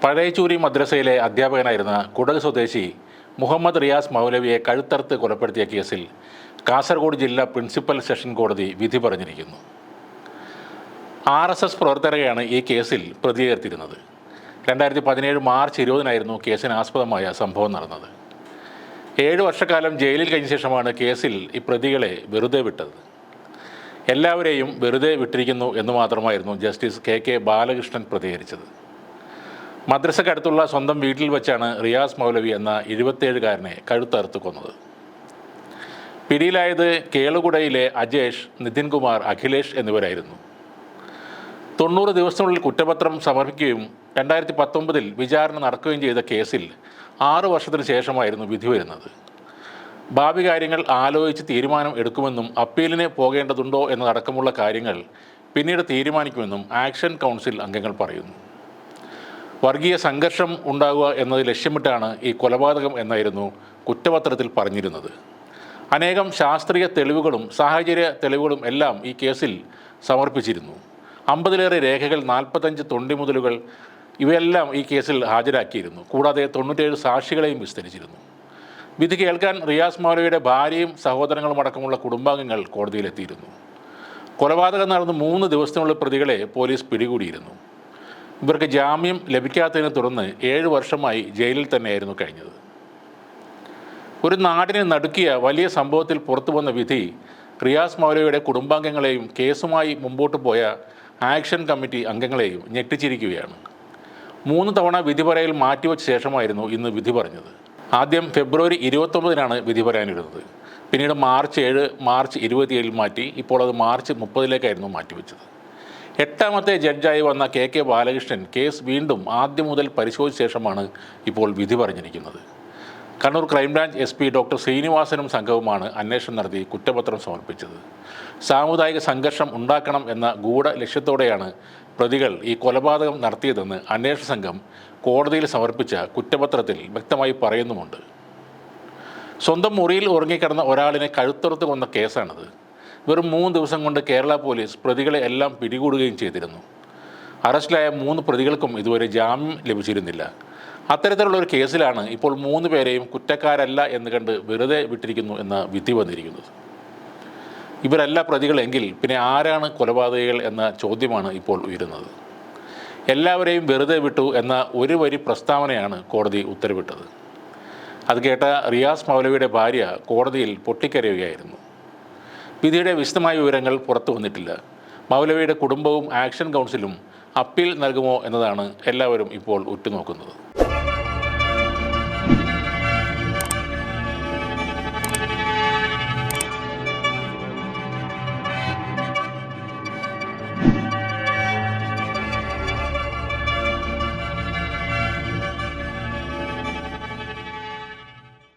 പഴയച്ചൂരി മദ്രസയിലെ അധ്യാപകനായിരുന്ന കുടക് സ്വദേശി മുഹമ്മദ് റിയാസ് മൗലവിയെ കഴുത്തറുത്ത് കൊലപ്പെടുത്തിയ കേസിൽ കാസർഗോഡ് ജില്ലാ പ്രിൻസിപ്പൽ സെഷൻ കോടതി വിധി പറഞ്ഞിരിക്കുന്നു. RSS പ്രവർത്തകരെയാണ് ഈ കേസിൽ പ്രതിയേർത്തിരുന്നത്. 2017 മാർച്ച് 20-നായിരുന്നു കേസിനാസ്പദമായ സംഭവം നടന്നത്. 7 വർഷക്കാലം ജയിലിൽ കഴിഞ്ഞ ശേഷമാണ് കേസിൽ ഈ പ്രതികളെ വെറുതെ വിട്ടത്. എല്ലാവരെയും വെറുതെ വിട്ടിരിക്കുന്നു എന്ന് മാത്രമായിരുന്നു ജസ്റ്റിസ് KK ബാലകൃഷ്ണൻ പ്രതികരിച്ചത്. മദ്രസക്കടുത്തുള്ള സ്വന്തം വീട്ടിൽ വെച്ചാണ് റിയാസ് മൗലവി എന്ന 77-കാരനെ കഴുത്തറുത്ത് കൊന്നത്. പിടിയിലായത് കേളുകുടയിലെ അജേഷ്, നിതിൻ കുമാർ, അഖിലേഷ് എന്നിവരായിരുന്നു. 90 ദിവസത്തിനുള്ളിൽ കുറ്റപത്രം സമർപ്പിക്കുകയും 2019-ൽ വിചാരണ നടക്കുകയും ചെയ്ത കേസിൽ 6 വർഷത്തിന് ശേഷമായിരുന്നു വിധി വരുന്നത്. ഭാവി കാര്യങ്ങൾ ആലോചിച്ച് തീരുമാനം എടുക്കുമെന്നും അപ്പീലിന് പോകേണ്ടതുണ്ടോ എന്നതടക്കമുള്ള കാര്യങ്ങൾ പിന്നീട് തീരുമാനിക്കുമെന്നും ആക്ഷൻ കൗൺസിൽ അംഗങ്ങൾ പറയുന്നു. വർഗീയ സംഘർഷം ഉണ്ടാകുക എന്നത് ലക്ഷ്യമിട്ടാണ് ഈ കൊലപാതകം എന്നായിരുന്നു കുറ്റപത്രത്തിൽ പറഞ്ഞിരുന്നത്. അനേകം ശാസ്ത്രീയ തെളിവുകളും സാഹചര്യ തെളിവുകളും എല്ലാം ഈ കേസിൽ സമർപ്പിച്ചിരുന്നു. 50-ലേറെ രേഖകൾ, 45 തൊണ്ടിമുതലുകൾ ഇവയെല്ലാം ഈ കേസിൽ ഹാജരാക്കിയിരുന്നു. കൂടാതെ 97 സാക്ഷികളെയും വിസ്തരിച്ചിരുന്നു. വിധി കേൾക്കാൻ റിയാസ് മൗലവിയുടെ ഭാര്യയും സഹോദരങ്ങളും അടക്കമുള്ള കുടുംബാംഗങ്ങൾ കോടതിയിലെത്തിയിരുന്നു. കൊലപാതകം നടന്ന് 3 ദിവസത്തിനുള്ളിൽ പ്രതികളെ പോലീസ് പിടികൂടിയിരുന്നു. ഇവർക്ക് ജാമ്യം ലഭിക്കാത്തതിനെ തുടർന്ന് 7 വർഷമായി ജയിലിൽ തന്നെയായിരുന്നു കഴിഞ്ഞത്. ഒരു നാടിനെ നടുക്കിയ വലിയ സംഭവത്തിൽ പുറത്തു വന്ന വിധി റിയാസ് മൗലവിയുടെ കുടുംബാംഗങ്ങളെയും കേസുമായി മുമ്പോട്ട് പോയ ആക്ഷൻ കമ്മിറ്റി അംഗങ്ങളെയും ഞെട്ടിച്ചിരിക്കുകയാണ്. 3 തവണ വിധി പറയൽ മാറ്റിവെച്ച ശേഷമായിരുന്നു ഇന്ന് വിധി പറഞ്ഞത്. ആദ്യം ഫെബ്രുവരി 29-നാണ് വിധി പറയാനിരുന്നത്. പിന്നീട് മാർച്ച് 7, മാർച്ച് 27-ൽ മാറ്റി. ഇപ്പോൾ അത് മാർച്ച് 30-ലേക്കായിരുന്നു മാറ്റിവെച്ചത്. 8ാമത്തെ ജഡ്ജായി വന്ന KK ബാലകൃഷ്ണൻ കേസ് വീണ്ടും ആദ്യം മുതൽ പരിശോധിച്ച ശേഷമാണ് ഇപ്പോൾ വിധി പറഞ്ഞിരിക്കുന്നത്. കണ്ണൂർ ക്രൈംബ്രാഞ്ച് SP ഡോക്ടർ ശ്രീനിവാസനും സംഘവുമാണ് അന്വേഷണം നടത്തി കുറ്റപത്രം സമർപ്പിച്ചത്. സാമുദായിക സംഘർഷം ഉണ്ടാക്കണം എന്ന ഗൂഢ ലക്ഷ്യത്തോടെയാണ് പ്രതികൾ ഈ കൊലപാതകം നടത്തിയതെന്ന് അന്വേഷണ സംഘം കോടതിയിൽ സമർപ്പിച്ച കുറ്റപത്രത്തിൽ വ്യക്തമായി പറയുന്നുമുണ്ട്. സ്വന്തം മുറിയിൽ ഉറങ്ങിക്കിടന്ന ഒരാളിനെ കഴുത്തറുത്ത് കൊന്ന കേസാണിത്. വെറും 3 ദിവസം കൊണ്ട് കേരള പോലീസ് പ്രതികളെ എല്ലാം പിടികൂടുകയും ചെയ്തിരുന്നു. അറസ്റ്റിലായ 3 പ്രതികൾക്കും ഇതുവരെ ജാമ്യം ലഭിച്ചിരുന്നില്ല. അത്തരത്തിലുള്ള ഒരു കേസിലാണ് ഇപ്പോൾ 3 പേരെയും കുറ്റക്കാരല്ല എന്ന് കണ്ട് വെറുതെ വിട്ടിരിക്കുന്നു എന്ന വിധി വന്നിരിക്കുന്നത്. ഇവരല്ല പ്രതികളെങ്കിൽ പിന്നെ ആരാണ് കൊലപാതകികൾ എന്ന ചോദ്യമാണ് ഇപ്പോൾ ഉയരുന്നത്. എല്ലാവരെയും വെറുതെ വിട്ടു എന്ന ഒരു വരി പ്രസ്താവനയാണ് കോടതി ഉത്തരവിട്ടത്. അത് കേട്ട റിയാസ് മൗലവിയുടെ ഭാര്യ കോടതിയിൽ പൊട്ടിക്കരയുകയായിരുന്നു. വിധിയുടെ വിശദമായ വിവരങ്ങൾ പുറത്തു വന്നിട്ടില്ല. മൗലവിയുടെ കുടുംബവും ആക്ഷൻ കൗൺസിലും അപ്പീൽ നൽകുമോ എന്നതാണ് എല്ലാവരും ഇപ്പോൾ ഉറ്റുനോക്കുന്നത്.